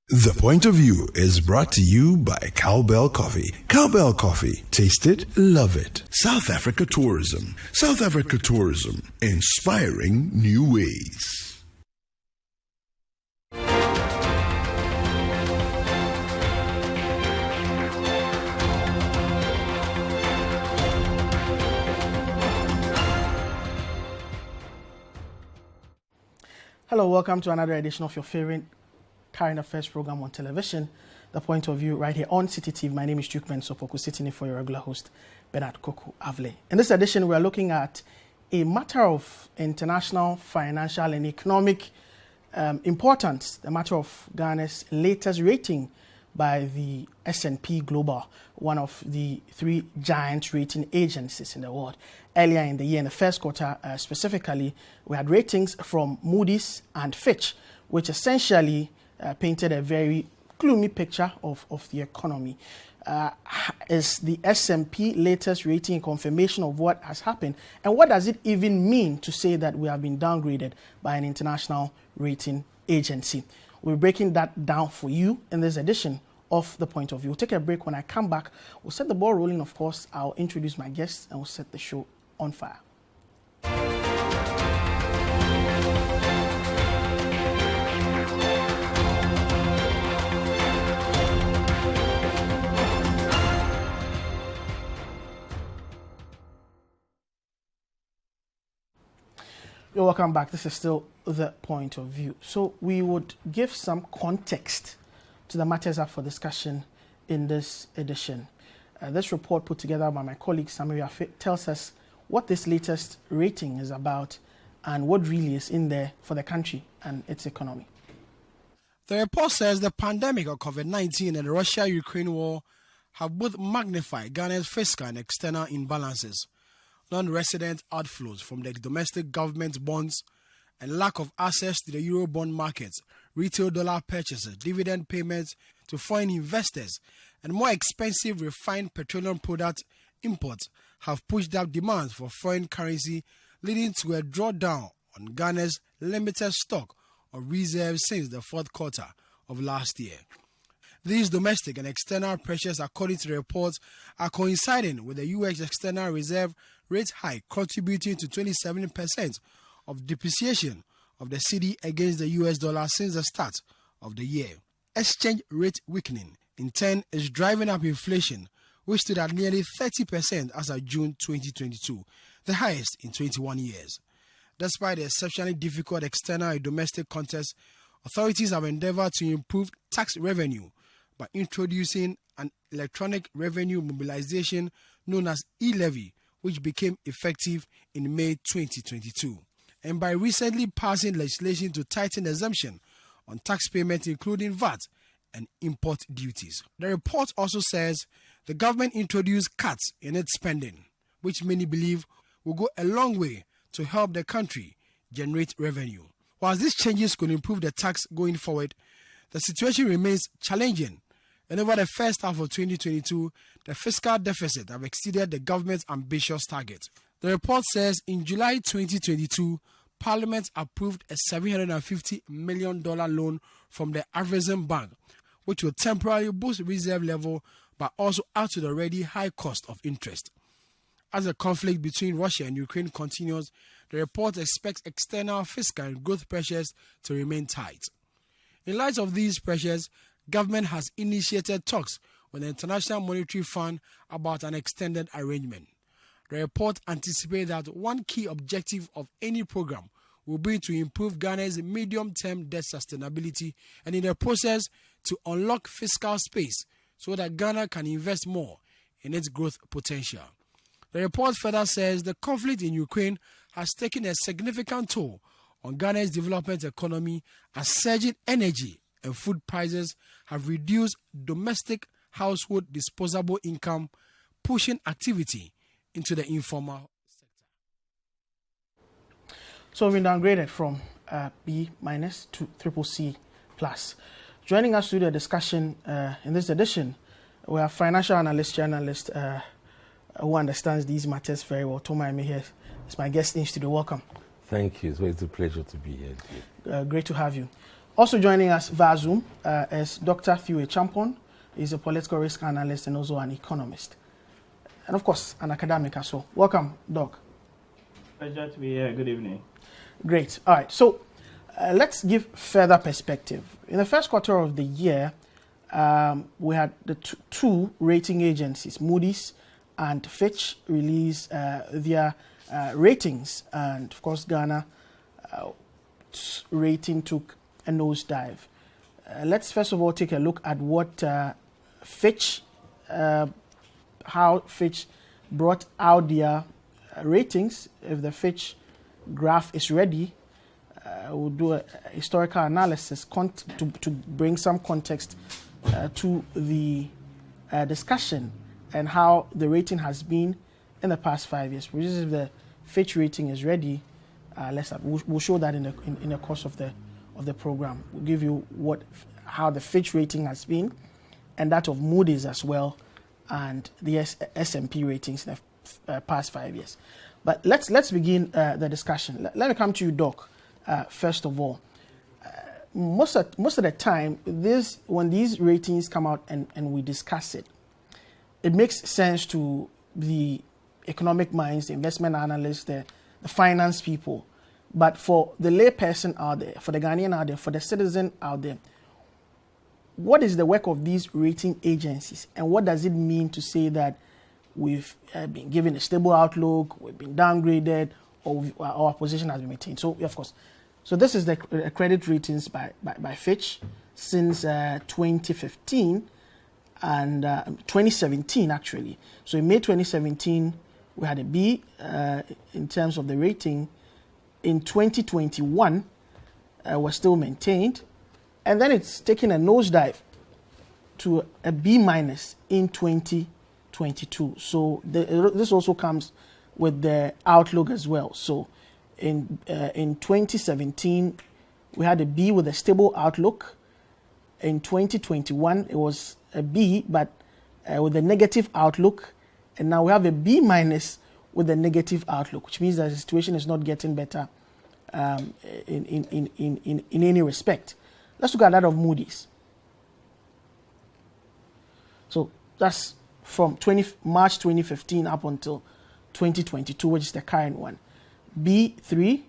The Point of View is brought to you by Cowbell Coffee. Cowbell Coffee. Taste it, love it. South Africa Tourism. South Africa Tourism. Inspiring new ways. Hello, welcome to another edition of your favorite current affairs program on television, The Point of View, right here on Citi TV. My name is Duke Mensopoku, sitting in for your regular host, Bernard Koku Avle. In this edition, we are looking at a matter of international, financial, and economic importance, the matter of Ghana's latest rating by the S&P Global, one of the three giant rating agencies in the world. Earlier in the year, in the first quarter specifically, we had ratings from Moody's and Fitch, which essentially painted a very gloomy picture of the economy. Is the S&P latest rating a confirmation of what has happened? And what does it even mean to say that we have been downgraded by an international rating agency? We're breaking that down for you in this edition of The Point of View. We'll take a break. When I come back, we'll set the ball rolling, of course. I'll introduce my guests and we'll set the show on fire. You're welcome back. This is still The Point of View. So we would give some context to the matters up for discussion in this edition. This report put together by my colleague Samaria Fit tells us what this latest rating is about and what really is in there for the country and its economy. The report says the pandemic of COVID-19 and the Russia-Ukraine war have both magnified Ghana's fiscal and external imbalances. Non-resident outflows from the domestic government bonds and lack of access to the euro bond markets, retail dollar purchases, dividend payments to foreign investors, and more expensive refined petroleum product imports have pushed up demand for foreign currency, leading to a drawdown on Ghana's limited stock of reserves since the fourth quarter of last year. These domestic and external pressures, according to the reports, are coinciding with the U.S. external reserve rate hike, contributing to 27% of depreciation of the Citi against the U.S. dollar since the start of the year. Exchange rate weakening, in turn, is driving up inflation, which stood at nearly 30% as of June 2022, the highest in 21 years. Despite the exceptionally difficult external and domestic context, authorities have endeavored to improve tax revenue by introducing an electronic revenue mobilization known as e-levy, which became effective in May 2022, and by recently passing legislation to tighten exemption on tax payments, including VAT and import duties. The report also says the government introduced cuts in its spending, which many believe will go a long way to help the country generate revenue. While these changes could improve the tax going forward, the situation remains challenging. And over the first half of 2022, the fiscal deficit have exceeded the government's ambitious target. The report says in July 2022, Parliament approved a $750 million loan from the Afrexim Bank, which will temporarily boost reserve level but also add to the already high cost of interest. As the conflict between Russia and Ukraine continues, the report expects external fiscal and growth pressures to remain tight. In light of these pressures, government has initiated talks with the International Monetary Fund about an extended arrangement. The report anticipates that one key objective of any program will be to improve Ghana's medium-term debt sustainability and in the process to unlock fiscal space so that Ghana can invest more in its growth potential. The report further says the conflict in Ukraine has taken a significant toll on Ghana's development economy as surging energy and food prices have reduced domestic household disposable income, pushing activity into the informal sector. So we've been downgraded from B- to CCC+. Joining us to the discussion in this edition, we have financial journalist who understands these matters very well. Toma Eme here is my guest in studio. Welcome. Thank you. It's a pleasure to be here. Great to have you. Also joining us via Zoom is Dr. Thiwe Champon. He's a political risk analyst and also an economist. And of course, an academic as well. Welcome, Doc. Pleasure to be here. Good evening. Great. All right. So let's give further perspective. In the first quarter of the year, we had the two rating agencies, Moody's and Fitch, release their ratings. And of course, Ghana rating took a nosedive. Let's first of all take a look at what Fitch, how Fitch brought out their ratings. If the Fitch graph is ready, we'll do a historical analysis to bring some context to the discussion and how the rating has been in the past 5 years. Which is, if the Fitch rating is ready, we'll show that in the course of the program. We'll give you how the Fitch rating has been, and that of Moody's as well, and the S&P ratings in the past 5 years. But let's begin the discussion. Let me come to you, Doc. First of all, most of the time, when these ratings come out and we discuss it, it makes sense to the economic minds, the investment analysts, the finance people. But for the lay person out there, for the Ghanaian out there, for the citizen out there, what is the work of these rating agencies, and what does it mean to say that we've been given a stable outlook, we've been downgraded, or our position has been maintained? So, of course, so this is the credit ratings by Fitch since 2015 and 2017 actually. So in May 2017, we had a B in terms of the rating. In 2021, was still maintained, and then it's taken a nosedive to a B minus in 2022. So this also comes with the outlook as well. So in 2017, we had a B with a stable outlook. In 2021, it was a B, but with a negative outlook, and now we have a B minus with a negative outlook, which means that the situation is not getting better in any respect. Let's look at that of Moody's. So that's from March 2015 up until 2022, which is the current one. B3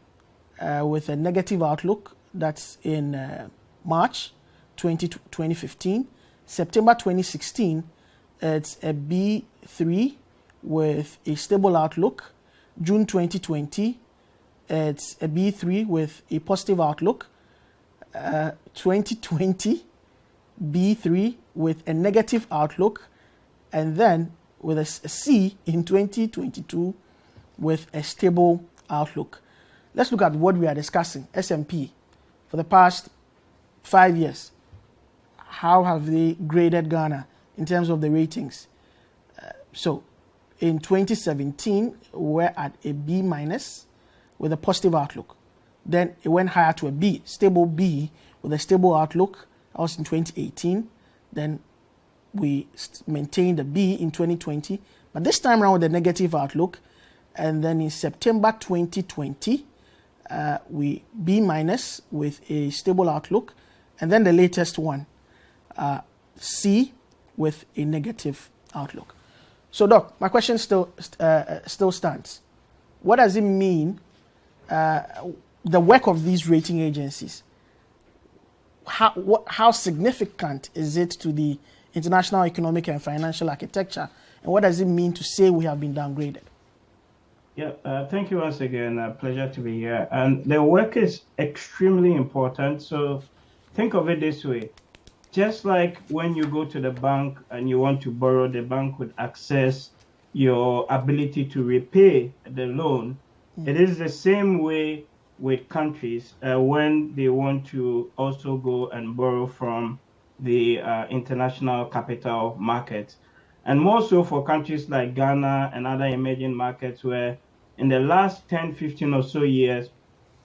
with a negative outlook, that's in March 2015. September 2016, it's a B3 with a stable outlook. June 2020, it's a B3 with a positive outlook. 2020, B3 with a negative outlook, and then with a C in 2022 with a stable outlook. Let's look at what we are discussing. S&P, for the past 5 years, how have they graded Ghana in terms of the ratings? So in 2017, we're at a B minus with a positive outlook. Then it went higher to a B, stable B with a stable outlook. That was in 2018. Then we maintained a B in 2020, but this time around with a negative outlook. And then in September 2020, we B minus with a stable outlook. And then the latest one, C with a negative outlook. So, Doc, my question still stands. What does it mean, the work of these rating agencies? How significant is it to the international economic and financial architecture? And what does it mean to say we have been downgraded? Yeah, thank you once again. Pleasure to be here. And their work is extremely important. So think of it this way. Just like when you go to the bank and you want to borrow, the bank would access your ability to repay the loan. It is the same way with countries when they want to also go and borrow from the international capital markets. And more so for countries like Ghana and other emerging markets where in the last 10, 15 or so years,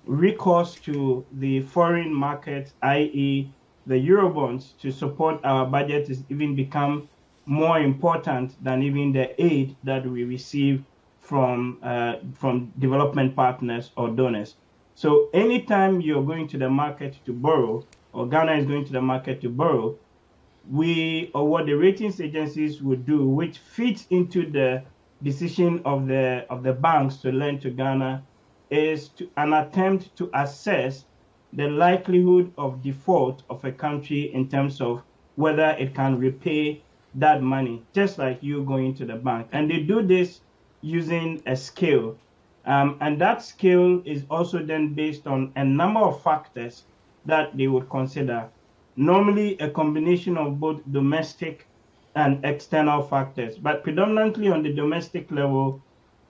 recourse to the foreign markets, i.e. the Eurobonds, to support our budget has even become more important than even the aid that we receive from development partners or donors. So anytime you're going to the market to borrow, or Ghana is going to the market to borrow, what the ratings agencies would do, which fits into the decision of the banks to lend to Ghana, is an attempt to assess the likelihood of default of a country in terms of whether it can repay that money, just like you going to the bank. And they do this using a scale. And that scale is also then based on a number of factors that they would consider. Normally a combination of both domestic and external factors, but predominantly on the domestic level,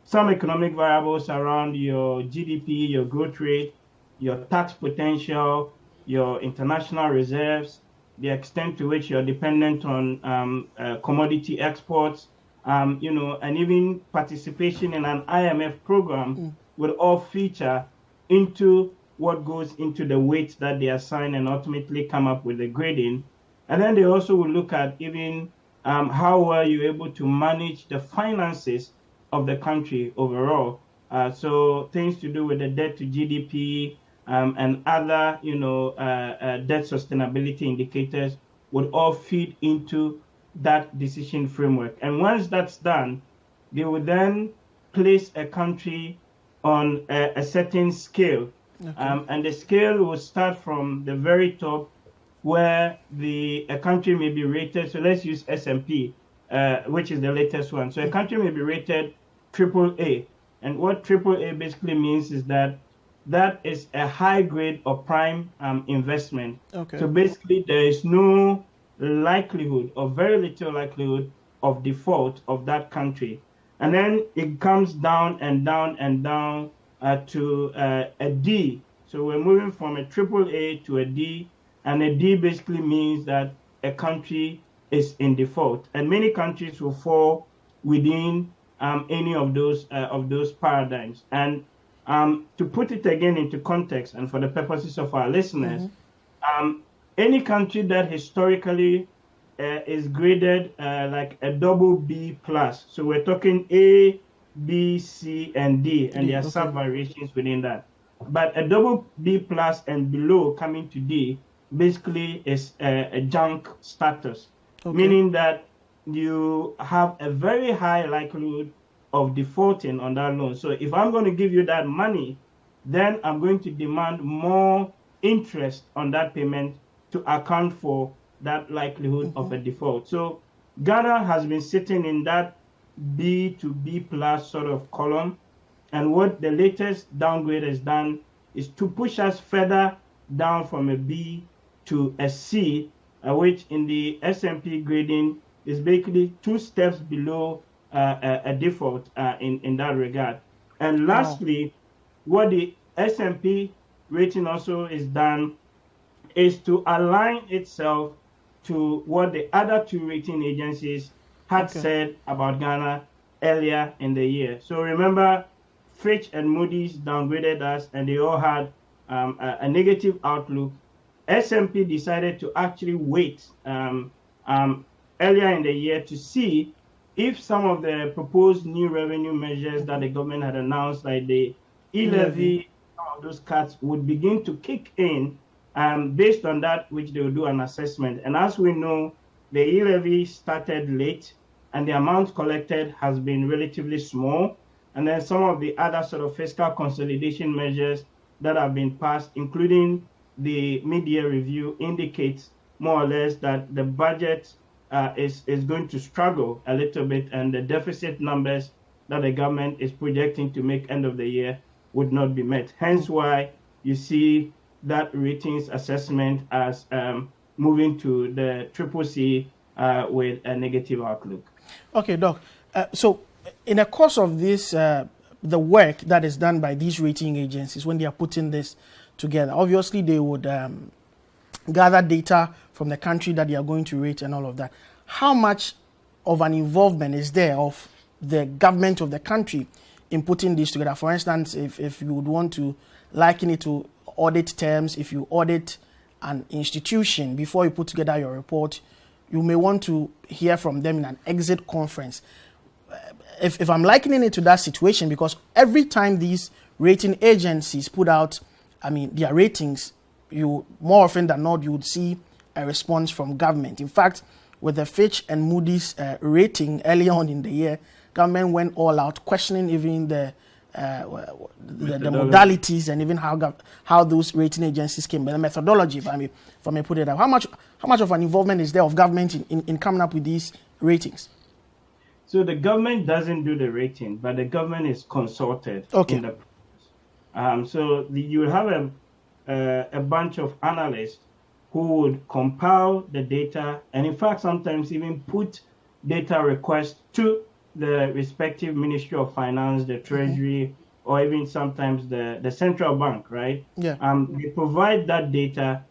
some economic variables around your GDP, your growth rate, your tax potential, your international reserves, the extent to which you're dependent on commodity exports, and even participation in an IMF program will all feature into what goes into the weight that they assign and ultimately come up with the grading. And then they also will look at even how well you're able to manage the finances of the country overall. So things to do with the debt to GDP and other, debt sustainability indicators would all feed into that decision framework. And once that's done, they will then place a country on a certain scale. Okay. And the scale will start from the very top, where a country may be rated. So let's use S&P, which is the latest one. So a country may be rated AAA. And what AAA basically means is that is a high grade or prime investment. Okay. So basically there is no likelihood, or very little likelihood, of default of that country. And then it comes down and down and down to a D. So we're moving from a AAA to a D, and a D basically means that a country is in default. And many countries will fall within any of those paradigms. And to put it again into context, and for the purposes of our listeners, any country that historically is graded like a double B plus, so we're talking A, B, C, and D, and there are sub-variations within that. But a double B plus and below coming to D basically is a junk status, meaning that you have a very high likelihood of defaulting on that loan. So if I'm going to give you that money, then I'm going to demand more interest on that payment to account for that likelihood of a default. So Ghana has been sitting in that B to B plus sort of column. And what the latest downgrade has done is to push us further down from a B to a C, which in the S&P grading is basically 2 steps below a default in that regard. And lastly, what the S&P rating also is done is to align itself to what the other 2 rating agencies had said about Ghana earlier in the year. So remember, Fitch and Moody's downgraded us, and they all had a negative outlook. S&P decided to actually wait earlier in the year to see if some of the proposed new revenue measures that the government had announced, like the e-levy, some of those cuts, would begin to kick in. Based on that, which they will do an assessment. And as we know, the e-levy started late, and the amount collected has been relatively small. And then some of the other sort of fiscal consolidation measures that have been passed, including the mid-year review, indicates more or less that the budget is going to struggle a little bit, and the deficit numbers that the government is projecting to make end of the year would not be met. Hence why you see that ratings assessment as moving to the CCC with a negative outlook. Okay, Doc. So in the course of this, the work that is done by these rating agencies, when they are putting this together, obviously they would gather data from the country that they are going to rate and all of that. How much of an involvement is there of the government of the country in putting this together? For instance, if you would want to liken it to audit terms, if you audit an institution before you put together your report, you may want to hear from them in an exit conference. If I'm likening it to that situation, because every time these rating agencies put out, their ratings, you more often than not you would see a response from government. In fact, with the Fitch and Moody's rating early on in the year, government went all out, questioning even the modalities and even how those rating agencies came, but the methodology, if I may put it up. How much of an involvement is there of government in coming up with these ratings? So the government doesn't do the rating, but the government is consulted. Okay. In the so you have a bunch of analysts who would compile the data, and in fact sometimes even put data requests to the respective Ministry of Finance, the Treasury, or even sometimes the central bank, right? Yeah. They provide that data,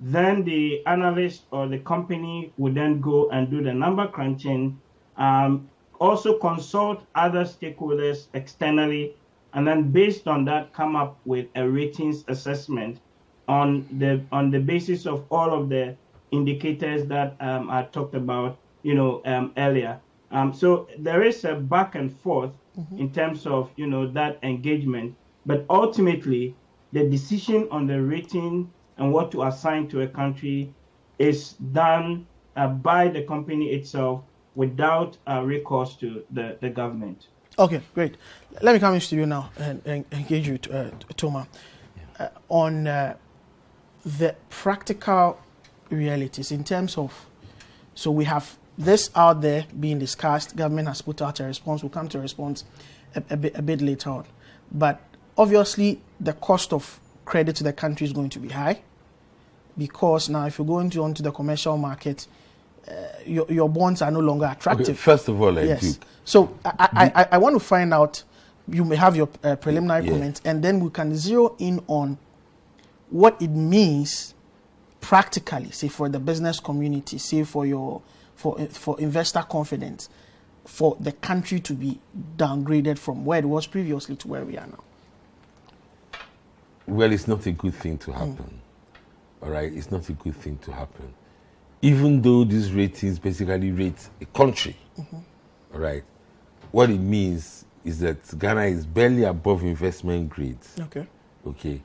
then the analyst or the company would then go and do the number crunching, also consult other stakeholders externally, and then based on that come up with a ratings assessment on the basis of all of the indicators that I talked about, earlier. So there is a back and forth in terms of, that engagement. But ultimately, the decision on the rating and what to assign to a country is done by the company itself without recourse to the government. Okay, great. Let me come into you now and engage you, Toma, on the practical realities in terms of, so we have this out there being discussed. Government has put out a response. We'll come to a response a bit later on. But obviously, the cost of credit to the country is going to be high, because now if you go onto the commercial market, your bonds are no longer attractive. Okay, first of all, yes. So I want to find out, you may have your preliminary comments, and then we can zero in on what it means practically, say for the business community, say for investor confidence, for the country to be downgraded from where it was previously to where we are now. Well, it's not a good thing to happen. All right, it's not a good thing to happen. Even though these ratings basically rate a country, all right, what it means is that Ghana is barely above investment grade. Okay. Okay.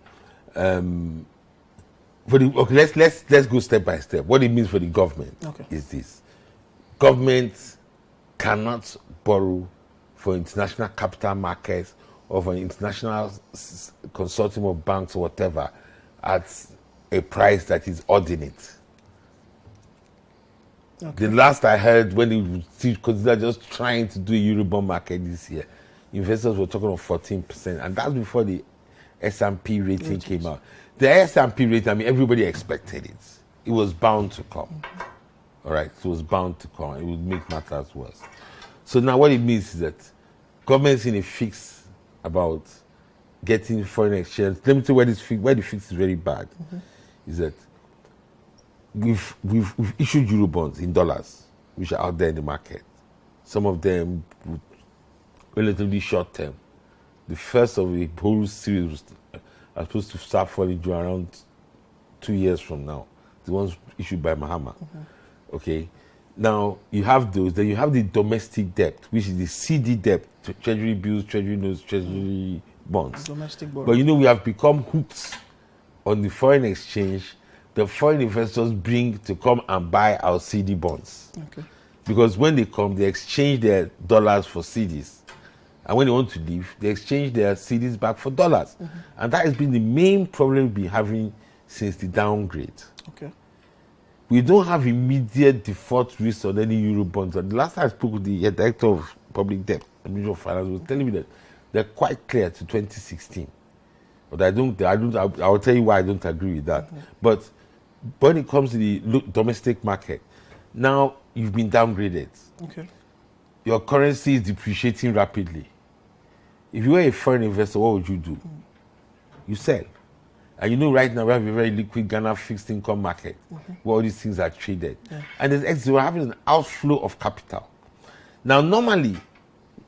Let's go step by step. What it means for the government is this: government cannot borrow for international capital markets or for an international consortium of banks or whatever at a price that is ordinate. Okay. The last I heard, when they consider just trying to do a Eurobond market this year, investors were talking of 14%, and that's before the S&P rating came out. The S&P rating, everybody expected it. It was bound to come. All right, it was bound to come. It would make matters worse. So now what it means is that government's in a fix about getting foreign exchange. Let me tell you where the fix is very bad. Is that we've issued Eurobonds in dollars, which are out there in the market. Some of them relatively short term. The first of the whole series are supposed to start falling due around 2 years from now. The ones issued by Mahama. Okay. Now you have those. Then you have the domestic debt, which is the CD debt, treasury bills, treasury notes, treasury bonds. Domestic borrowing. But we have become hooked on the foreign exchange. The foreign investors bring to come and buy our CD bonds. Okay. Because when they come, they exchange their dollars for CDs. And when they want to leave, they exchange their CDs back for dollars. And that has been the main problem we've been having since the downgrade. Okay. We don't have immediate default risk on any Eurobonds. And the last time I spoke with the director of public debt, the Ministry of Finance, was telling me that they're quite clear to 2016. But I will tell you why I don't agree with that. But when it comes to the domestic market, now you've been downgraded. Okay. Your currency is depreciating rapidly. If you were a foreign investor, what would you do? You sell. And right now we have a very liquid Ghana fixed income market where all these things are traded. Yeah. And we're having an outflow of capital. Now, normally,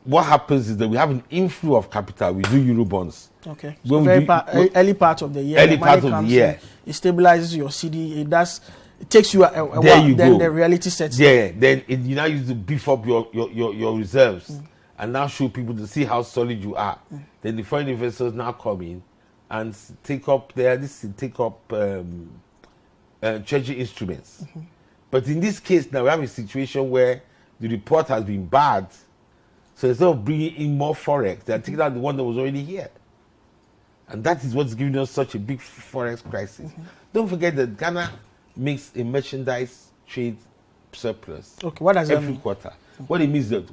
what happens is that we have an inflow of capital. We do Eurobonds. Okay. So early part of the year. Early part of the year. It stabilizes your CD. It takes you a while. Then the reality sets in. Yeah. Then you now use to beef up your reserves and now show people to see how solid you are. Then the foreign investors now come in and take up treasury instruments. But in this case now we have a situation where the report has been bad, so instead of bringing in more forex, they are taking out the one that was already here, and that is what's giving us such a big forex crisis. Don't forget that Ghana makes a merchandise trade surplus. Okay, what does that every mean? quarter? What it means is that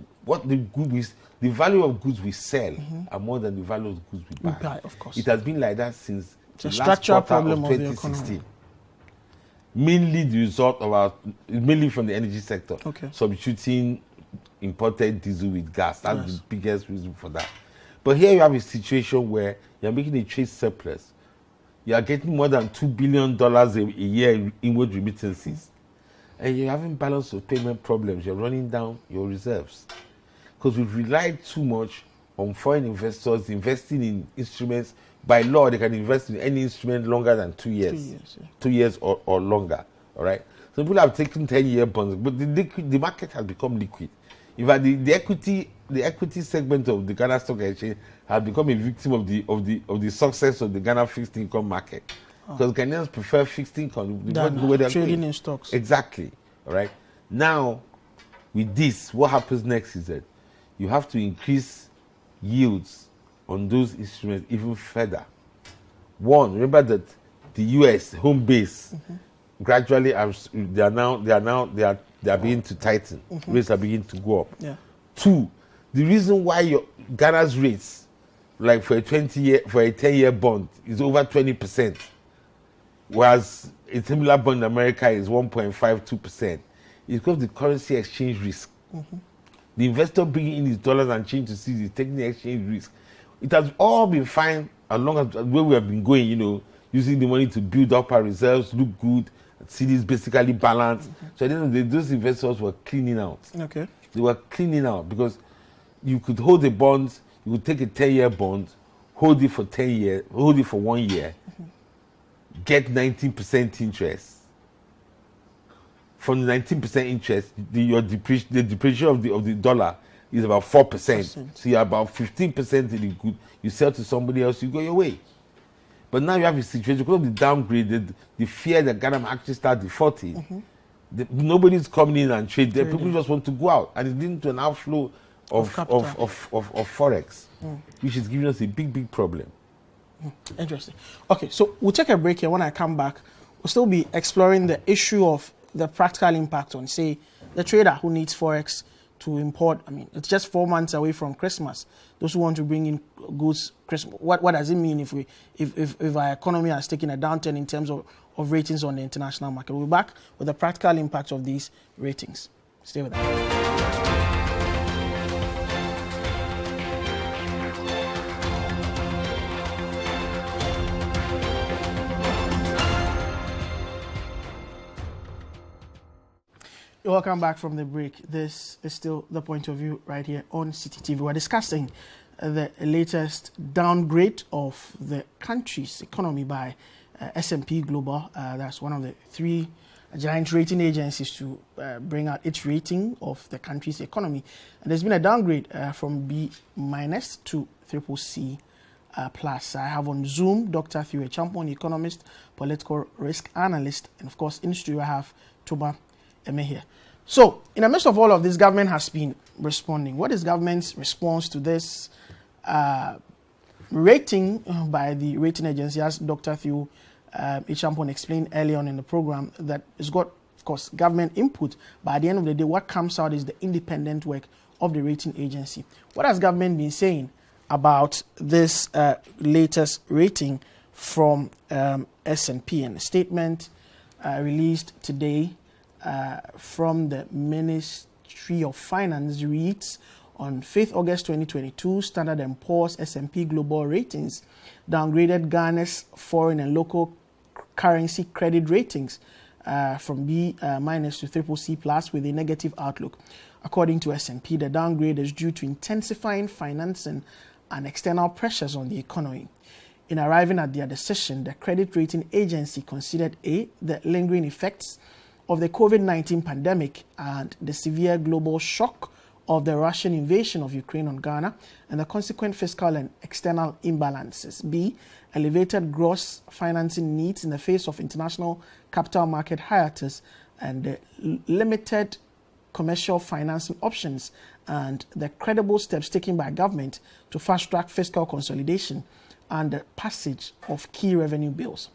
the value of goods we sell are more than the value of goods we buy. Of course. It has been like that since It's a the last structural quarter problem of of the 2016. Mainly the result of mainly from the energy sector. Okay. Substituting imported diesel with gas. That's the biggest reason for that. But here you have a situation where you're making a trade surplus. You are getting more than $2 billion a year in inward remittances. And you're having balance of payment problems. You're running down your reserves. Because we've relied too much on foreign investors investing in instruments. By law, they can invest in any instrument longer than 2 years. 2 years, yeah. 2 years or longer. All right? So people have taken 10-year bonds, but the market has become liquid. In fact, the equity segment of the Ghana Stock Exchange has become a victim of the success of the Ghana fixed income market. Because Ghanaians prefer fixed income than trading in stocks. Exactly. All right. Now, with this, what happens next is that you have to increase yields on those instruments even further. One, remember that the U.S. home base gradually they are beginning to tighten. Rates are beginning to go up. Yeah. Two, the reason why Ghana's rates, like for a 10-year bond, is over 20%, whereas a similar bond in America is 1.52%, is because of the currency exchange risk. The investor bringing in his dollars and change to Citi is taking the exchange risk. It has all been fine as long as where we have been going, using the money to build up our reserves, look good, Citi is basically balanced. So at the end of the day, those investors were cleaning out. Okay. They were cleaning out because you could hold a bond, you could take a 10-year bond, hold it for 10 years, hold it for 1 year, get 19% interest. From the 19% interest, the depreciation of the dollar is about 4%. So you're about 15% in the good. You sell to somebody else, you go your way. But now you have a situation because of the downgrade, the fear that Ghana might actually start defaulting. Nobody's coming in and trade there. People just want to go out, and it's leading to an outflow of forex, which is giving us a big problem. Interesting. Okay, so we'll take a break here. When I come back, we'll still be exploring the issue of the practical impact on, say, the trader who needs forex to import. I mean, it's just 4 months away from Christmas. Those who want to bring in goods, Christmas. What does it mean if our economy has taken a downturn in terms of ratings on the international market? We'll be back with the practical impact of these ratings. Stay with us. Welcome back from the break. This is still the point of view right here on Citi TV. We're discussing the latest downgrade of the country's economy by S&P Global. That's one of the 3 giant rating agencies to bring out its rating of the country's economy. And there's been a downgrade from B- to CCC+. I have on Zoom Dr. Thieu Champon, economist, political risk analyst, and of course, in studio I have Toba Eme here. So, in the midst of all of this, government has been responding. What is government's response to this rating by the rating agency? As Dr. Thieu Champon explained earlier on in the program, that it's got, of course, government input, but at the end of the day, what comes out is the independent work of the rating agency. What has government been saying about this latest rating from S&P? And a statement released today from the Ministry of Finance reads, on 5th August 2022, Standard & Poor's S&P Global Ratings downgraded Ghana's foreign and local currency credit ratings from B- to CCC+ with a negative outlook. According to S&P, the downgrade is due to intensifying financing and external pressures on the economy. In arriving at their decision, the credit rating agency considered A, the lingering effects of the COVID-19 pandemic and the severe global shock of the Russian invasion of Ukraine on Ghana and the consequent fiscal and external imbalances. B, elevated gross financing needs in the face of international capital market hiatus and limited commercial financing options, and the credible steps taken by government to fast-track fiscal consolidation and the passage of key revenue bills.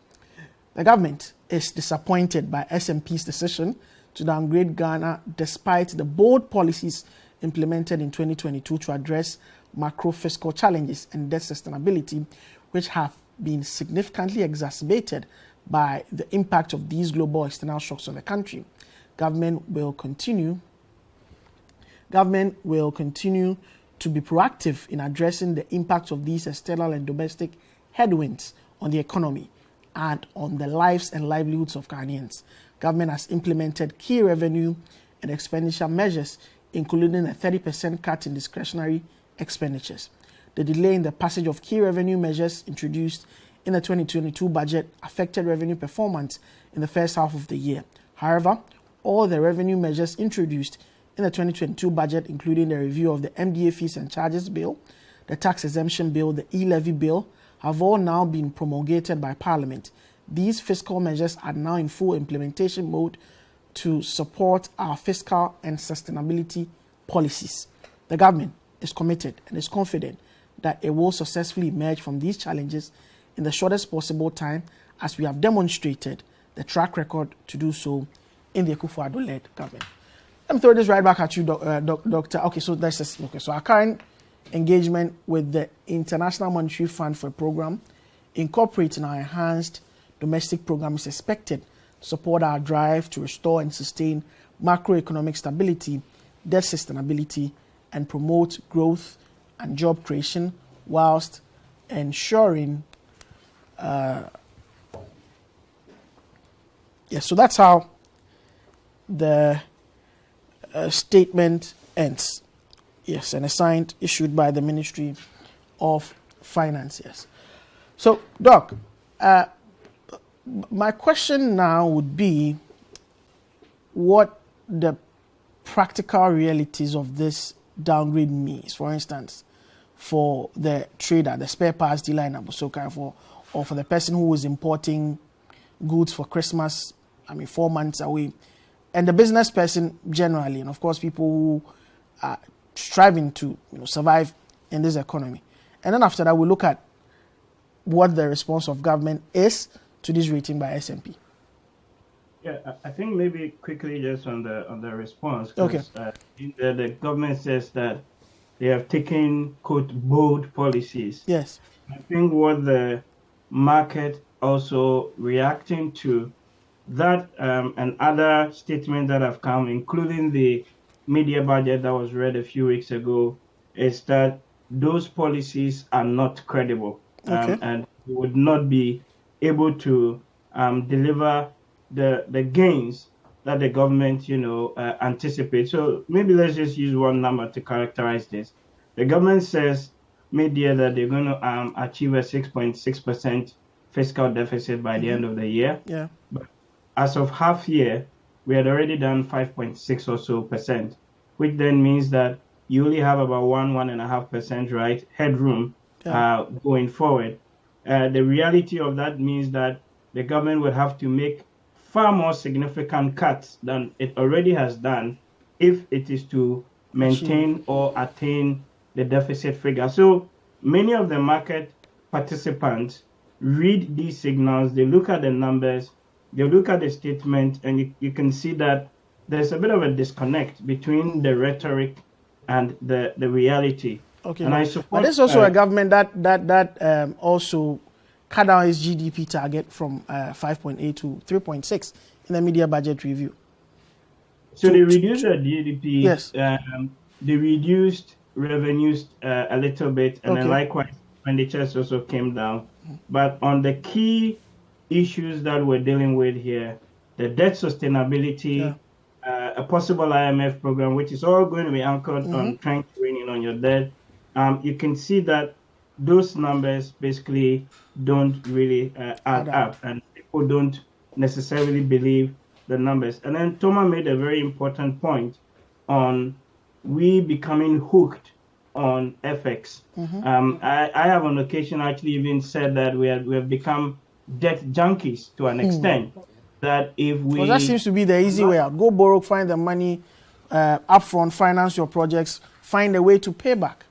The government is disappointed by SNP's decision to downgrade Ghana despite the bold policies implemented in 2022 to address macro fiscal challenges and debt sustainability, which have been significantly exacerbated by the impact of these global external shocks on the country. Government will continue to be proactive in addressing the impact of these external and domestic headwinds on the economy and on the lives and livelihoods of Ghanaians. Government has implemented key revenue and expenditure measures, including a 30% cut in discretionary expenditures. The delay in the passage of key revenue measures introduced in the 2022 budget affected revenue performance in the first half of the year. However, all the revenue measures introduced in the 2022 budget, including the review of the MDA fees and charges bill, the tax exemption bill, the e-levy bill, have all now been promulgated by Parliament. These fiscal measures are now in full implementation mode to support our fiscal and sustainability policies. The government is committed and is confident that it will successfully emerge from these challenges in the shortest possible time, as we have demonstrated the track record to do so in the Akufo-Addo-led government. Let me throw this right back at you, Doctor. Okay, so so our current engagement with the International Monetary Fund for a program incorporating our enhanced domestic program is expected to support our drive to restore and sustain macroeconomic stability, debt sustainability, and promote growth and job creation whilst ensuring so that's how the statement ends. Yes, and issued by the Ministry of Finance. Yes. So, Doc, my question now would be what the practical realities of this downgrade means. For instance, for the trader, the spare parts dealer in Abusoka, or for the person who is importing goods for Christmas, 4 months away, and the business person generally, and of course people who are striving to survive in this economy. And then after that, we look at what the response of government is to this rating by S&P. Yeah, I think maybe quickly just on the response. Okay. The government says that they have taken, quote, bold policies. Yes. I think what the market also reacting to that and other statements that have come, including the media budget that was read a few weeks ago, is that those policies are not credible. Okay. And would not be able to deliver the gains that the government, anticipates. So maybe let's just use one number to characterize this. The government says mid-year that they're going to achieve a 6.6% fiscal deficit by the end of the year. Yeah. But as of half year, we had already done 5.6 or so percent, which then means that you only have about 1.5%, right, headroom going forward. The reality of that means that the government will have to make far more significant cuts than it already has done if it is to maintain or attain the deficit figure. So many of the market participants read these signals, they look at the numbers, they look at the statement, and you can see that there's a bit of a disconnect between the rhetoric and the reality. Okay, and I suppose, but there's also a government that also cut down its GDP target from 5.8 to 3.6 in the media budget review. So they reduced the GDP. Yes. They reduced revenues a little bit, and then likewise expenditures also came down. But on the key issues that we're dealing with here, the debt sustainability, a possible IMF program, which is all going to be anchored on trying to rein in on your debt, you can see that those numbers basically don't really add up, and people don't necessarily believe the numbers. And then Thomas made a very important point on we becoming hooked on FX. I have on occasion actually even said that we have become debt junkies to an extent that if we... Well, that seems to be the easy way out. Go borrow, find the money upfront, finance your projects, find a way to pay back.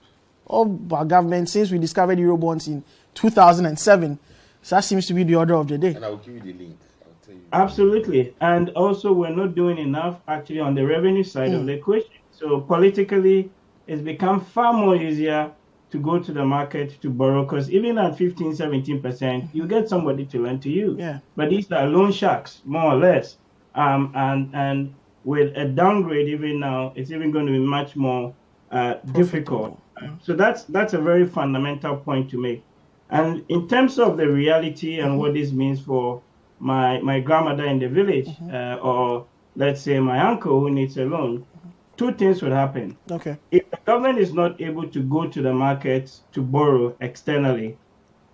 All our government, since we discovered Eurobonds in 2007, so that seems to be the order of the day. And I will give you the link. I'll tell you. Absolutely. And also, we're not doing enough actually on the revenue side of the equation. So politically, it's become far more easier to go to the market to borrow, because even at 15, 17%, you get somebody to lend to you. Yeah. But these are loan sharks, more or less. And with a downgrade even now, it's even going to be much more difficult. So that's a very fundamental point to make. And in terms of the reality and what this means for my grandmother in the village, or let's say my uncle who needs a loan, two things would happen. Okay. If the government is not able to go to the market to borrow externally,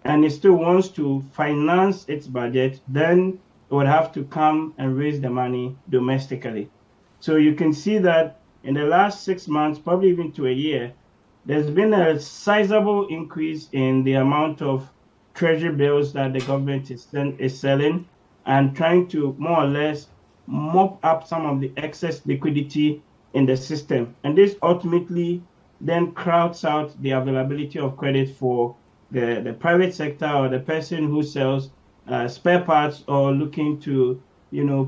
and it still wants to finance its budget, then it would have to come and raise the money domestically. So you can see that in the last 6 months, probably even to a year, there's been a sizable increase in the amount of treasury bills that the government is selling, and trying to more or less mop up some of the excess liquidity in the system. And this ultimately then crowds out the availability of credit for the private sector or the person who sells spare parts or looking to,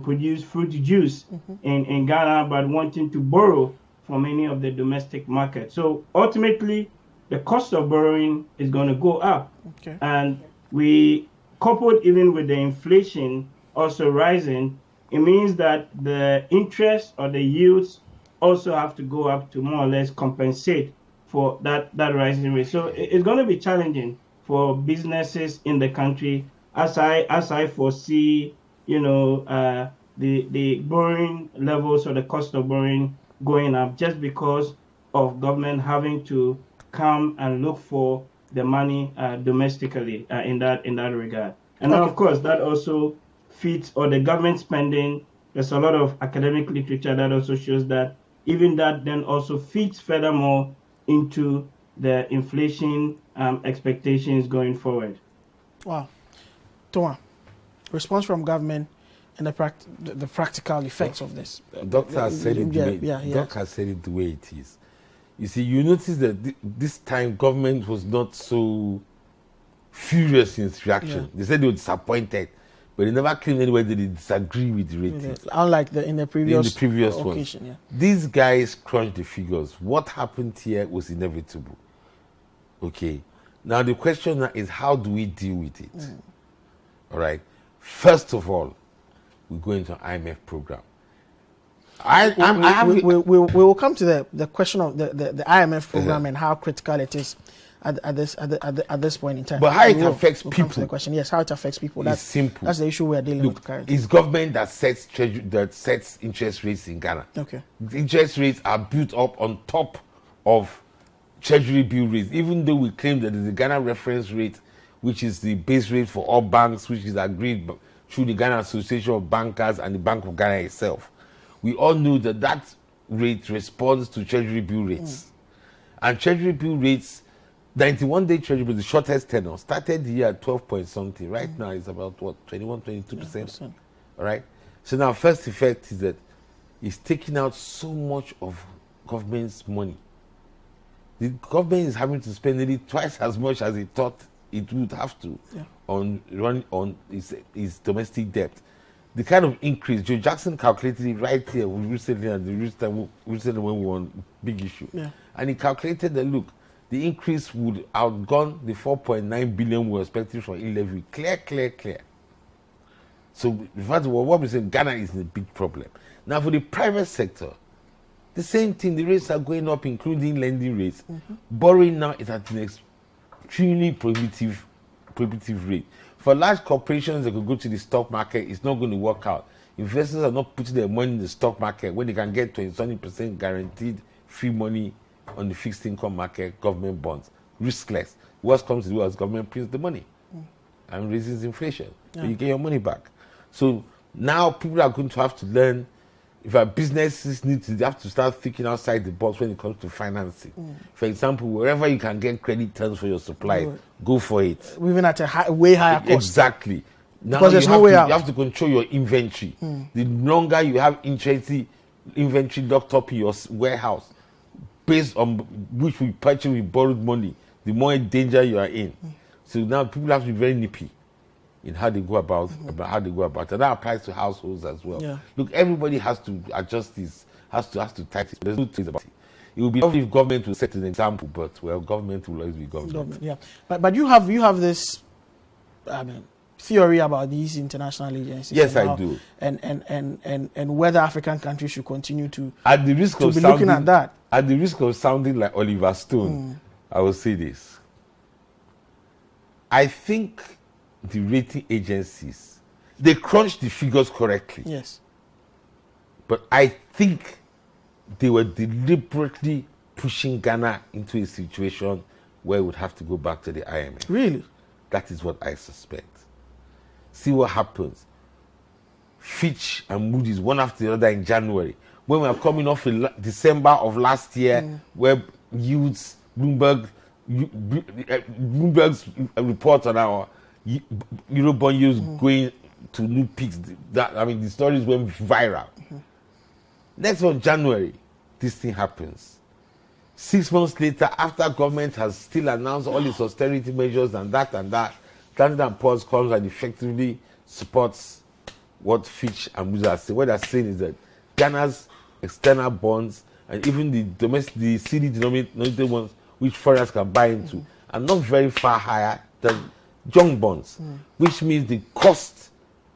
produce fruit juice in Ghana, but wanting to borrow from any of the domestic market. So ultimately, the cost of borrowing is going to go up. Okay. And we, coupled even with the inflation also rising, it means that the interest or the yields also have to go up to more or less compensate for that rising rate. So it's going to be challenging for businesses in the country, as I foresee, the borrowing levels or the cost of borrowing going up, just because of government having to come and look for the money domestically in that regard. And then, of course, that also feeds, or the government spending, there's a lot of academic literature that also shows that even that then also feeds furthermore into the inflation expectations going forward. Wow. Toa, response from government and the practical effects of this. Doctor has said it the way it is. You see, you notice that this time government was not so furious in its reaction. Yeah. They said they were disappointed, but they never claimed anywhere that they disagree with the ratings. Unlike in the previous occasion. Yeah. These guys crunched the figures. What happened here was inevitable. Okay. Now the question is, how do we deal with it? All right. First of all, we go into an IMF program. We will come to the question of the IMF program and how critical it is at this point in time. But how it affects people? Come to the question. Yes, how it affects people. That's simple. That's the issue we are dealing with currently. It's government that sets interest rates in Ghana. Okay. The interest rates are built up on top of treasury bill rates, even though we claim that the Ghana reference rate, which is the base rate for all banks, which is agreed through the Ghana Association of Bankers and the Bank of Ghana itself. We all know that rate responds to treasury bill rates. And treasury bill rates, 91-day treasury bill, the shortest tenor, started the year at 12 point something. Right now it's about 21, 22%. All right. So now first effect is that it's taking out so much of government's money. The government is having to spend nearly twice as much as it thought it would have to on its domestic debt. The kind of increase, Joe Jackson calculated it right here recently when we were on big issue. Yeah. And he calculated that, look, the increase would outgone the 4.9 billion we were expecting from e-levy. Clear. So, first of all, what we say, Ghana is a big problem. Now, for the private sector, the same thing, the rates are going up, including lending rates. Borrowing now is at an extremely prohibitive rate. For large corporations that could go to the stock market, it's not going to work out. Investors are not putting their money in the stock market when they can get 20% guaranteed free money on the fixed income market, government bonds, riskless. Worst comes to the worst, government prints the money and raises inflation. So you get your money back. So now people are going to have to learn if our businesses they have to start thinking outside the box when it comes to financing. For example, wherever you can get credit terms for your supply, go for it. Even at a way higher cost. Exactly. Now Because there's no way out. You have to control your inventory. The longer you have inventory locked up in your warehouse, based on which we purchase with borrowed money, the more in danger you are in. So now people have to be very nippy in how they go about and that applies to households as well. Yeah. Look, everybody has to adjust this, has to tighten it. There's no things about it. It would be lovely if government will set an example, but well, government will always be government. Yeah, but you have this, theory about these international agencies. Yes, I do. And whether African countries should continue to at the risk to of be sounding, looking at that. At the risk of sounding like Oliver Stone, I will say this. I think the rating agencies, they crunch the figures correctly. Yes. But I think they were deliberately pushing Ghana into a situation where it would have to go back to the IMF. Really? That is what I suspect. See what happens. Fitch and Moody's, one after the other in January. When we are coming off in December of last year, where yields, Bloomberg's report on our Eurobond yields going to new peaks. The stories went viral. Next one, January, this thing happens. 6 months later, after government has still announced all its austerity measures and that, Standard & Poor's comes and effectively supports what Fitch and Moody's are saying. What they're saying is that Ghana's external bonds and even the Citi denominated ones which foreigners can buy into are not very far higher than young bonds, which means the cost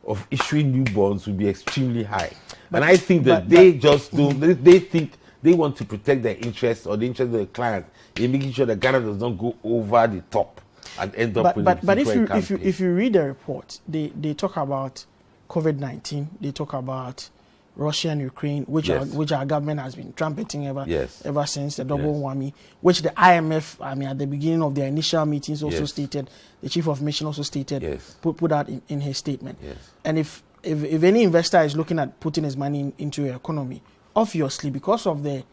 of issuing new bonds will be extremely high. And I think that they just don't, they think they want to protect their interests or the interests of the client in making sure that Ghana does not go over the top and end up with but if you read the report, they talk about COVID-19, they talk about Russia and Ukraine, which our government has been trumpeting ever since the double whammy, which the IMF, at the beginning of their initial meetings also stated, the chief of mission also stated, put out in his statement. And if any investor is looking at putting his money into your economy, obviously because of the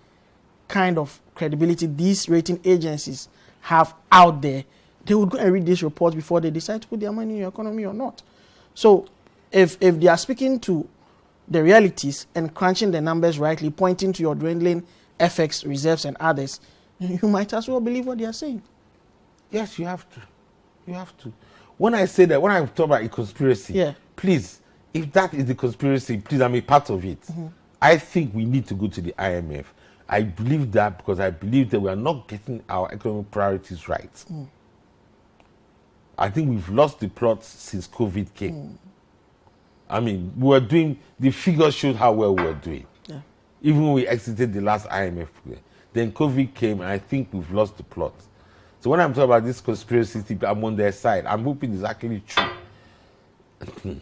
kind of credibility these rating agencies have out there, they would go and read this report before they decide to put their money in your economy or not. So if they are speaking to the realities and crunching the numbers rightly, pointing to your dwindling FX reserves and others, you might as well believe what they are saying. Yes, you have to. You have to. When I say that, when I talk about a conspiracy, please, if that is the conspiracy, please, I'm a part of it. I think we need to go to the IMF. I believe that because I believe that we are not getting our economic priorities right. I think we've lost the plot since COVID came. The figures showed how well we were doing. Even when we exited the last IMF, then COVID came and I think we've lost the plot. So when I'm talking about this conspiracy, I'm on their side. I'm hoping it's actually true.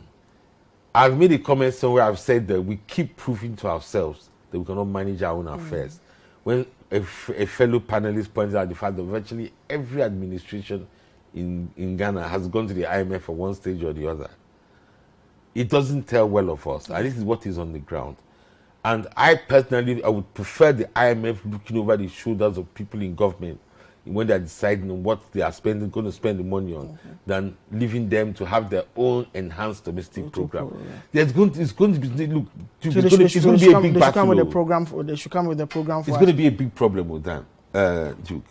I've made a comment somewhere, I've said that we keep proving to ourselves that we cannot manage our own affairs. When a fellow panelist pointed out the fact that virtually every administration in Ghana has gone to the IMF for one stage or the other. It doesn't tell well of us, and this is what is on the ground. And I would prefer the IMF looking over the shoulders of people in government when they're deciding on what they are going to spend the money on, than leaving them to have their own enhanced domestic program. It's going to be a big battle. They should come with a program for it's going to be a big problem with that, Duke.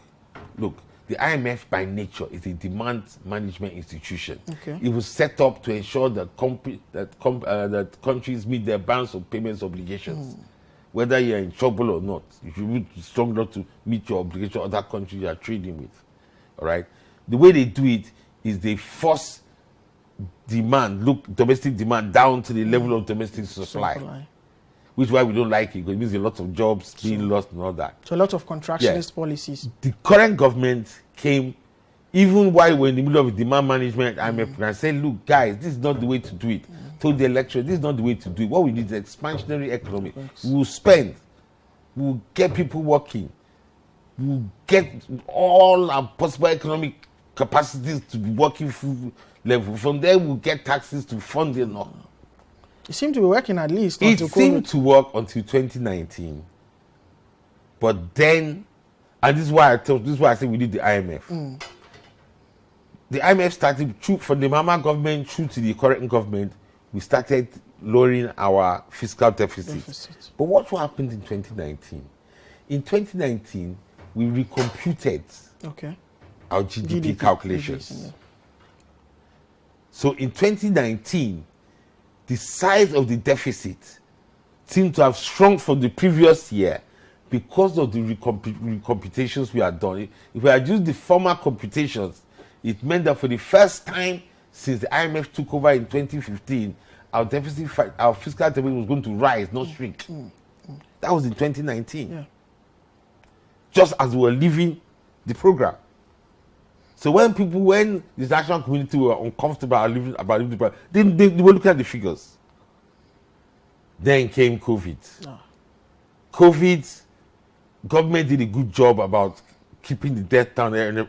Look, the IMF by nature is a demand management institution. It was set up to ensure that countries meet their balance of payments obligations. Whether you're in trouble or not, if you be strong enough to meet your obligation, other countries you are trading with. All right? The way they do it is they force domestic demand down to the level of domestic supply. Which is why we don't like it, because it means a lot of jobs being lost and all that. So a lot of contractionist policies. The current government came, even while we're in the middle of demand management, and said, look, guys, this is not the way to do it. Told the electorate, this is not the way to do it. What we need is expansionary economy. We will spend. We will get people working. We will get all our possible economic capacities to be working full level. From there, we'll get taxes to fund it. It seemed to be working at least It until seemed COVID. to work until 2019. But then, and this is why I say we need the IMF. The IMF started from the Mama government through to the current government. We started lowering our fiscal deficit. But what happened in 2019? In 2019, we recomputed our GDP calculations. So in 2019, the size of the deficit seemed to have shrunk from the previous year because of the recomputations we had done. If we had used the former computations, it meant that for the first time since the IMF took over in 2015, our fiscal deficit was going to rise, not shrink. That was in 2019. Yeah. Just as we were leaving the program. So when the national community were uncomfortable about leaving the program, they were looking at the figures. Then came COVID. COVID, government did a good job about keeping the debt down and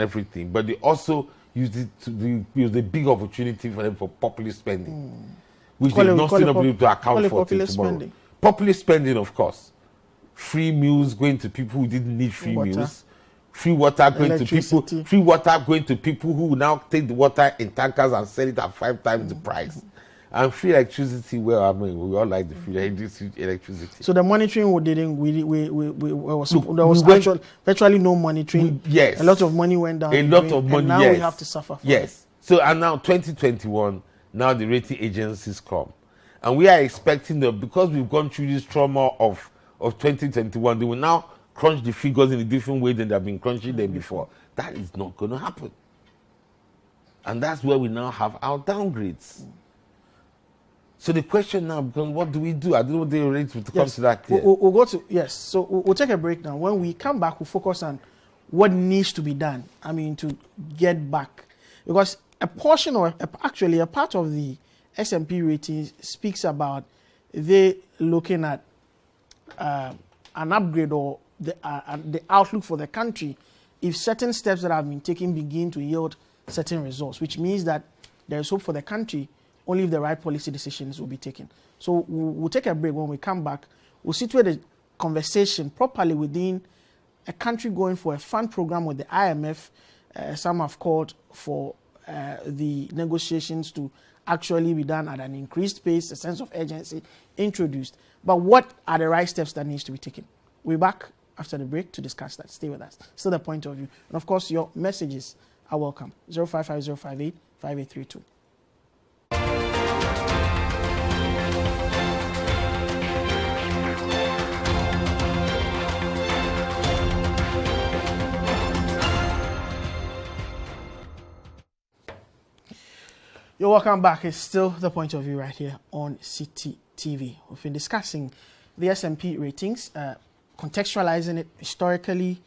everything, but they also used it to use a big opportunity for them for populist spending, which they've not still not been able to account for till tomorrow. Populist spending, of course. Free meals going to people who didn't need free meals. Free water going to people. Free water going to people who will now take the water in tankers and sell it at 5 times the price. And free electricity, we all like the free electricity. So the monitoring there was virtually no monitoring. Yes. A lot of money went down. And now we have to suffer for it. So and now 2021, now the rating agencies come. And we are expecting that because we've gone through this trauma of 2021, they will now crunch the figures in a different way than they've been crunching them before. That is not going to happen. And that's where we now have our downgrades. So the question now becomes, what do we do? I don't know what they're ready to come to that. We'll go to, so we'll take a break now. When we come back, we'll focus on what needs to be done, to get back. Because a portion or actually a part of the S&P rating speaks about they looking at an upgrade or the outlook for the country if certain steps that have been taken begin to yield certain results, which means that there is hope for the country only if the right policy decisions will be taken. So we'll take a break. When we come back, we'll situate the conversation properly within a country going for a fund program with the IMF. Some have called for the negotiations to actually be done at an increased pace, a sense of urgency introduced. But what are the right steps that needs to be taken? We're back after the break to discuss that. Stay with us. Still the point of view. And of course, your messages are welcome. 055-058-5832. You're welcome back. It's still the point of view right here on Citi TV. We've been discussing the S&P ratings, contextualizing it historically,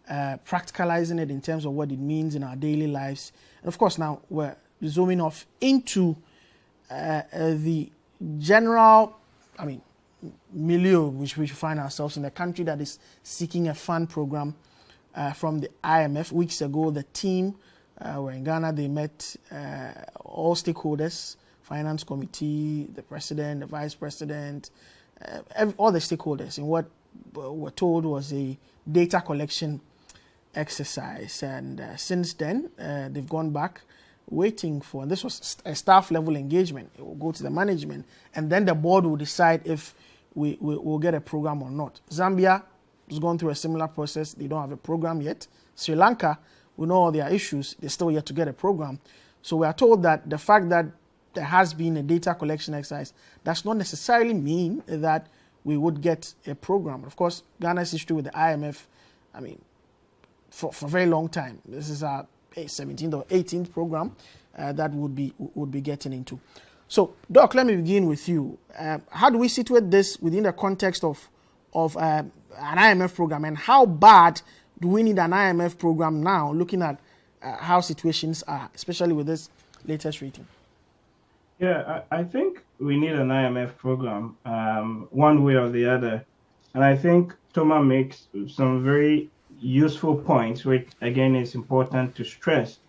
practicalizing it in terms of what it means in our daily lives. And of course, now we're zooming off into the general, milieu which we find ourselves in, a country that is seeking a fund program from the IMF. Weeks ago, the team were in Ghana. They met all stakeholders, finance committee, the president, the vice president, all the stakeholders in what were told was a data collection exercise. And since then, they've gone back waiting for, and this was a staff level engagement. It will go to the management, and then the board will decide if we will get a program or not. Zambia has gone through a similar process. They don't have a program yet. Sri Lanka, we know all their issues. They're still yet to get a program. So we are told that the fact that there has been a data collection exercise does not necessarily mean that we would get a program. Of course, Ghana's history with the IMF, for a very long time. This is our 17th or 18th program that would be getting into. So, Doc, let me begin with you. How do we situate this within the context of an IMF program, and how bad do we need an IMF program now, looking at how situations are, especially with this latest rating? Yeah, I think we need an IMF program one way or the other. And I think Thomas makes some very useful points, which again is important to stress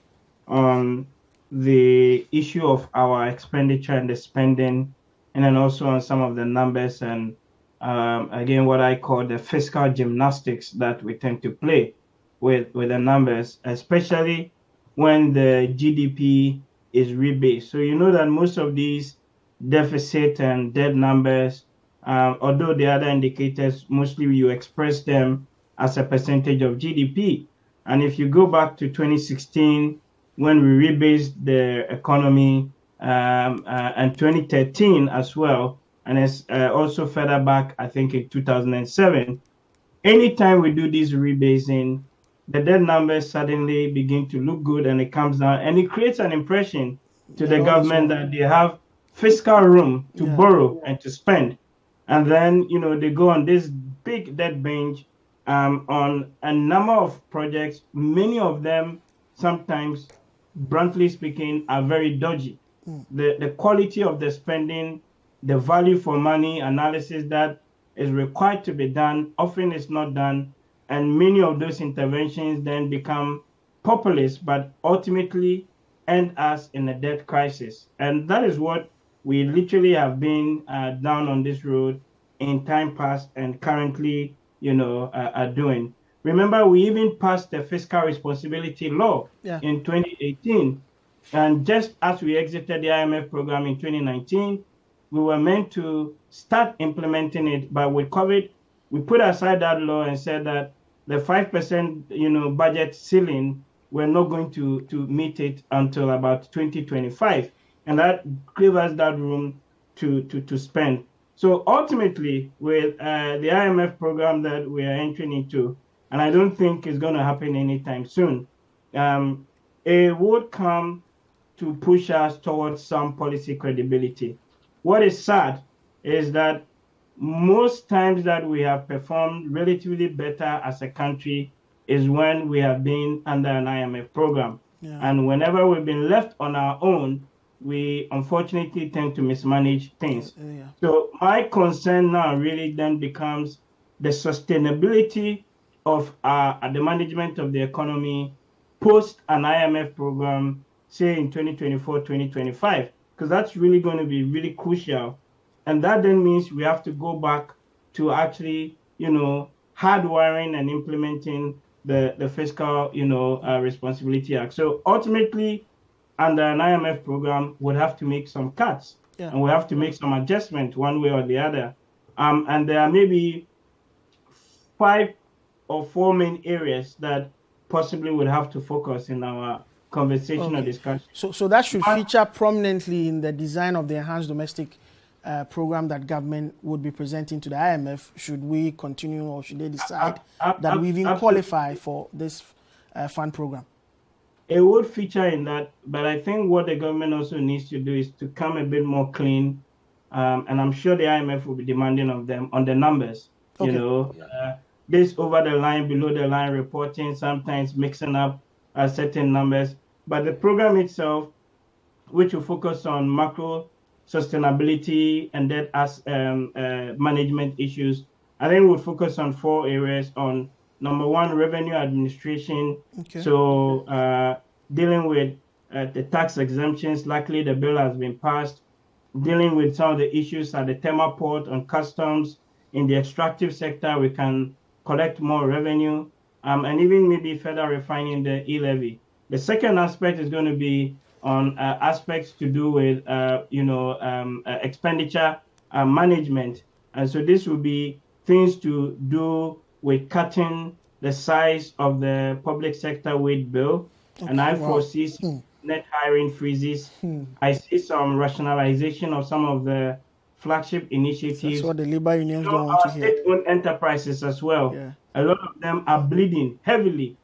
on the issue of our expenditure and the spending and then also on some of the numbers and again, what I call the fiscal gymnastics that we tend to play with the numbers, especially when the GDP is rebased. So you know that most of these deficit and debt numbers, although the other indicators, mostly you express them as a percentage of GDP. And if you go back to 2016, when we rebased the economy, and 2013 as well, and it's also further back, I think in 2007, anytime we do this rebasing, the debt numbers suddenly begin to look good and it comes down and it creates an impression to the government that they have fiscal room to borrow and to spend. And then, they go on this big debt binge on a number of projects. Many of them, sometimes, bluntly speaking, are very dodgy. The quality of the spending, the value for money analysis that is required to be done often is not done. And many of those interventions then become populist, but ultimately end us in a debt crisis. And that is what we literally have been down on this road in time past and currently, are doing. Remember, we even passed the fiscal responsibility law in 2018. And just as we exited the IMF program in 2019, we were meant to start implementing it, but with COVID, we put aside that law and said that the 5%, budget ceiling, we're not going to meet it until about 2025. And that gave us that room to spend. So ultimately, with the IMF program that we are entering into, and I don't think it's going to happen anytime soon, it would come to push us towards some policy credibility. What is sad is that most times that we have performed relatively better as a country is when we have been under an IMF program. And whenever we've been left on our own, we unfortunately tend to mismanage things. So my concern now really then becomes the sustainability of the management of the economy post an IMF program, say in 2024, 2025, because that's really going to be really crucial. And that then means we have to go back to actually, hardwiring and implementing the fiscal, responsibility act. So ultimately, under an IMF program, we'll have to make some cuts and we'll have to make some adjustment one way or the other. And there are maybe 5 or 4 main areas that possibly would have to focus in our conversation or discussion. So that should feature prominently in the design of the enhanced domestic program that government would be presenting to the IMF. Should we continue or should they decide that we even qualify for this fund program? It would feature in that, but I think what the government also needs to do is to come a bit more clean, and I'm sure the IMF will be demanding of them on the numbers. This over the line, below the line reporting, sometimes mixing up certain numbers. But the program itself, which will focus on macro sustainability and debt as management issues, I think we'll focus on 4 areas. On number 1, revenue administration. So dealing with the tax exemptions, luckily the bill has been passed. Dealing with some of the issues at the Tema port on customs. In the extractive sector, we can collect more revenue, and even maybe further refining the e-levy. The second aspect is going to be on aspects to do with, expenditure management. And so this will be things to do with cutting the size of the public sector wage bill. And I foresee net hiring freezes. I see some rationalization of some of the flagship initiatives. That's what the labor unions don't want to hear. State-owned enterprises as well. A lot of them are bleeding heavily,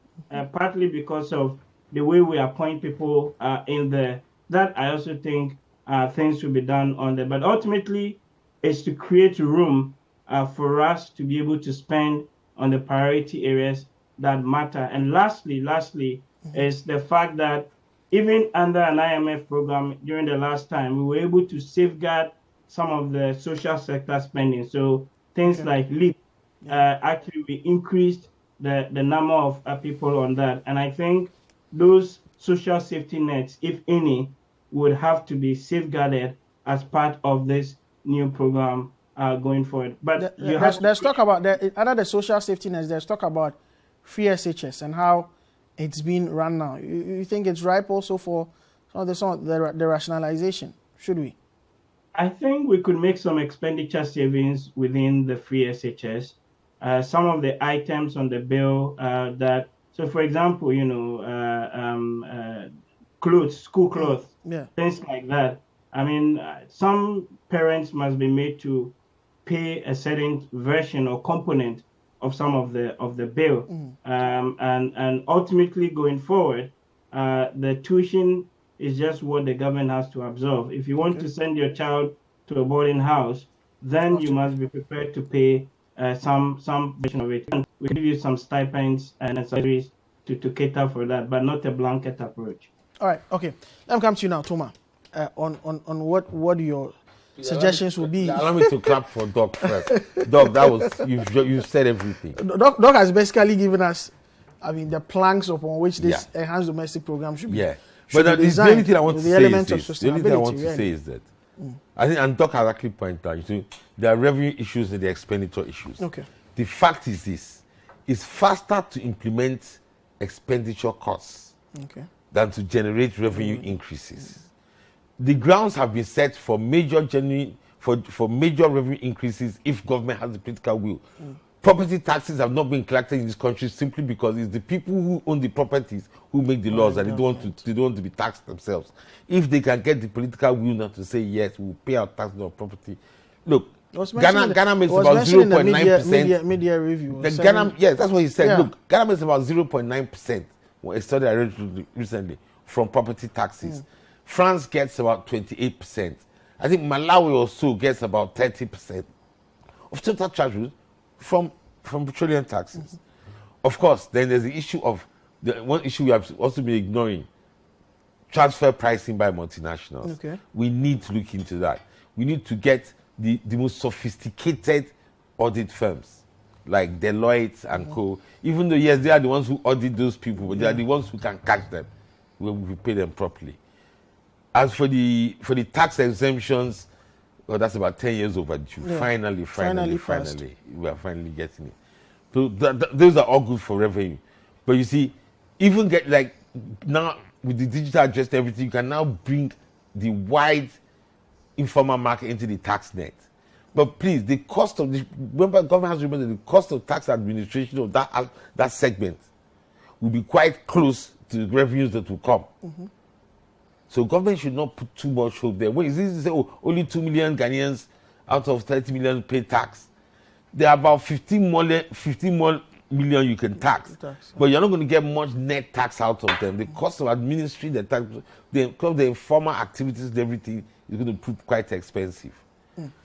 partly because of the way we appoint people in there. That I also think things will be done on there. But ultimately, it's to create room for us to be able to spend on the priority areas that matter. And lastly, is the fact that even under an IMF program during the last time, we were able to safeguard some of the social sector spending. So things like LEAP, actually we increased the number of people on that. And I think those social safety nets, if any, would have to be safeguarded as part of this new program going forward. But there's talk about under the social safety net. There's talk about free SHS and how it's being run now. You think it's ripe also for some of the rationalization? Should we? I think we could make some expenditure savings within the free SHS. Some of the items on the bill so for example, clothes, school clothes, things like that. I mean, some parents must be made to pay a certain version or component of some of the bill, and ultimately going forward, the tuition is just what the government has to absorb. If you want to send your child to a boarding house, then you must be prepared to pay some version of it. And we give you some stipends and salaries to cater for that, but not a blanket approach. All right, okay. Let me come to you now, Toma, on what your suggestions will be. Allow me to clap for Doc first. Doc, that was you said everything. Doc has basically given us, the planks upon which this enhanced domestic program should be. Yeah, but the only thing I want to say is that I think, and Doc has actually pointed out, there are revenue issues and there are expenditure issues. Okay. The fact is this: it's faster to implement expenditure cuts than to generate revenue increases. The grounds have been set for major revenue increases if government has the political will. Property taxes have not been collected in this country simply because it's the people who own the properties who make the laws, and they don't want to be taxed themselves. If they can get the political will not to say yes, we'll pay our tax on property. Look, Ghana makes about 0.9%. Media review. Ghana, yes, that's what he said. Yeah. Look, Ghana makes about 0.9%. A study I read recently from property taxes. France gets about 28%. I think Malawi also gets about 30% of total charges from petroleum taxes. Of course, then there's the issue of one issue we have also been ignoring: transfer pricing by multinationals. Okay. We need to look into that. We need to get the most sophisticated audit firms like Deloitte and co. Even though yes, they are the ones who audit those people, but they are the ones who can catch them when we pay them properly. As for the tax exemptions, well, that's about 10 years overdue. Yeah. Finally, we are finally getting it. So those are all good for revenue. But you see, even now with the digital address and everything, you can now bring the wide informal market into the tax net. But please, the cost of government has to remember the cost of tax administration of that segment will be quite close to the revenues that will come. So government should not put too much hope there. When is this to say, only 2 million Ghanaians out of 30 million pay tax? There are about 15 more million you can tax. But you're not going to get much net tax out of them. The cost of administering the tax, the informal activities and everything is going to prove quite expensive.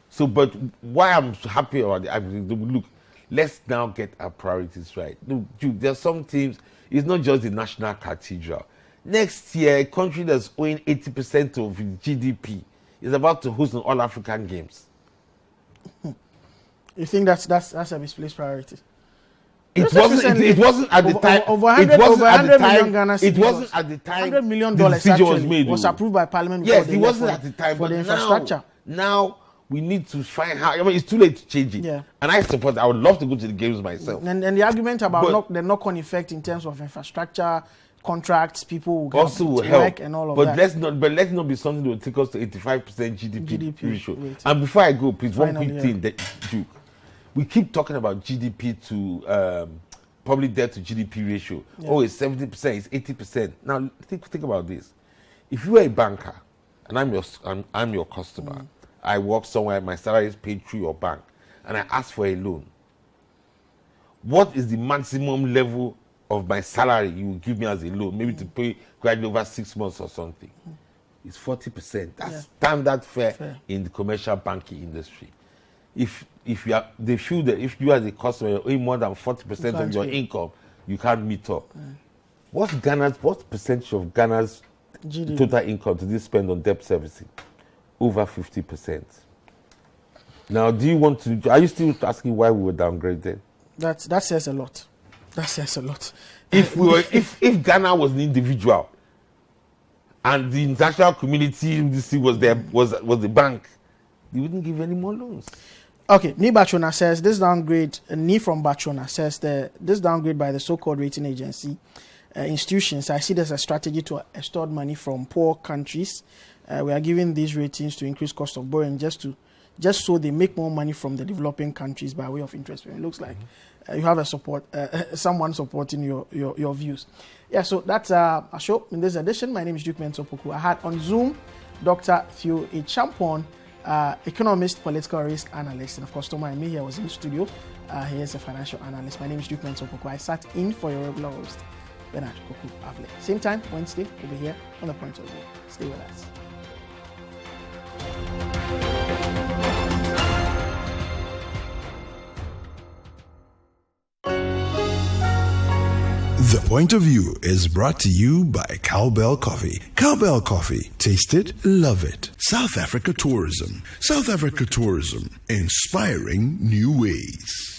So, but why I'm happy about it, look, let's now get our priorities right. Look, there's some teams, it's not just the National Cathedral. Next year, a country that's owing 80% of GDP is about to host an All-African Games. You think that's a misplaced priority? It wasn't at the time. Over 100 million Ghana cedis. It wasn't at the time. $100 million the decision was approved by Parliament. Yes, it wasn't at the time. For the infrastructure. Now we need to find how. It's too late to change it. Yeah. And I would love to go to the games myself. And the argument about the knock-on effect in terms of infrastructure, contracts, people will also will help and all of that. But let's not be something that will take us to 85% GDP ratio. Rate. And before I go, please, one quick thing that Duke. We keep talking about GDP to public debt to GDP ratio. Yeah. Oh, it's 70%, it's 80%. Now think about this. If you are a banker and I'm your customer, I work somewhere, my salary is paid through your bank, and I ask for a loan. What is the maximum level of my salary you will give me as a loan, maybe to pay gradually over 6 months or something? It's 40%. That's standard fare in the commercial banking industry. If they feel that if you as a customer you're owing more than 40% of your income, you can't meet up. What percentage of Ghana's GDP. Total income do they spend on debt servicing? Over 50%. Now, are you still asking why we were downgraded? That says a lot. That says a lot. If Ghana was an individual and the international community was the bank, they wouldn't give any more loans. Okay, Ni Bachona says this downgrade, Ni from Bachona says this downgrade by the so-called rating agency institutions, I see this as a strategy to extort money from poor countries. We are giving these ratings to increase cost of borrowing just so they make more money from the developing countries by way of interest. It looks like you have someone supporting your views. Yeah, so that's a show in this edition. My name is Duke Mensopoku. I had on Zoom Dr. Theo Champon, economist, political risk analyst, and of course, Toma Emi here was in the studio. He is a financial analyst. My name is Duke Mensopoku. I sat in for your regular host, Bernard Koku Avle. Same time, Wednesday, we'll be here on The Point of View. Stay with us. The Point of View is brought to you by Cowbell Coffee. Cowbell Coffee. Taste it, love it. South Africa Tourism. South Africa Tourism. Inspiring new ways.